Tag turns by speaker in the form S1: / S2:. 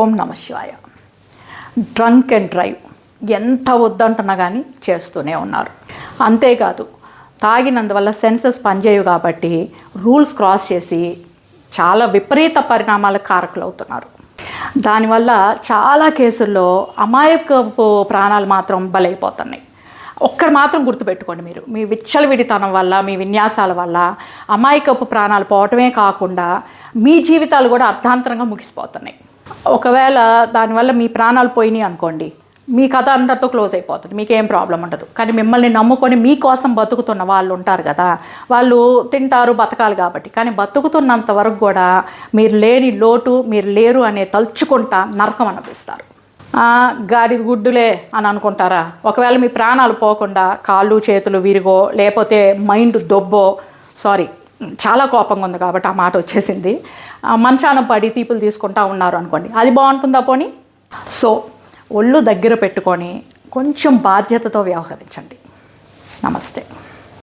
S1: ఓం నమ శివాయ. Drunk and drive ఎంత వద్దంటున్నా కానీ చేస్తూనే ఉన్నారు. అంతేకాదు తాగినందువల్ల సెన్సెస్ పనిచేయవు కాబట్టి రూల్స్ క్రాస్ చేసి చాలా విపరీత పరిణామాలకు కారకులు అవుతున్నారు. దానివల్ల చాలా కేసుల్లో అమాయకపు ప్రాణాలు మాత్రం బలైపోతున్నాయి. ఒక్కడు మాత్రం గుర్తుపెట్టుకోండి, మీరు మీ విచ్చలవిడితనం వల్ల మీ విన్యాసాల వల్ల అమాయకపు ప్రాణాలు పోవటమే కాకుండా మీ జీవితాలు కూడా అర్థాంతరంగా ముగిసిపోతున్నాయి. ఒకవేళ దానివల్ల మీ ప్రాణాలు పోయినాయి అనుకోండి, మీ కథ అంతటితో క్లోజ్ అయిపోతుంది, మీకేం ప్రాబ్లం ఉండదు. కానీ మిమ్మల్ని నమ్ముకొని మీకోసం బతుకుతున్న వాళ్ళు ఉంటారు కదా, వాళ్ళు తింటారు బతకాలి కాబట్టి. కానీ బతుకుతున్నంత వరకు కూడా మీరు లేని లోటు, మీరు లేరు అనే తలుచుకుంటా నరకం అనిపిస్తారు. గాడి గుడ్డులే అని అనుకుంటారా? ఒకవేళ మీ ప్రాణాలు పోకుండా కాళ్ళు చేతులు విరిగో లేకపోతే మైండ్ దొబ్బో, సారీ చాలా కోపంగా ఉంది కాబట్టి ఆ మాట వచ్చేసింది, మంచాన పడి తీపులు తీసుకుంటా ఉన్నారు అనుకోండి, అది బాగుంటుందా పోనీ? సో ఒళ్ళు దగ్గర పెట్టుకొని కొంచెం బాధ్యతతో వ్యవహరించండి. నమస్తే.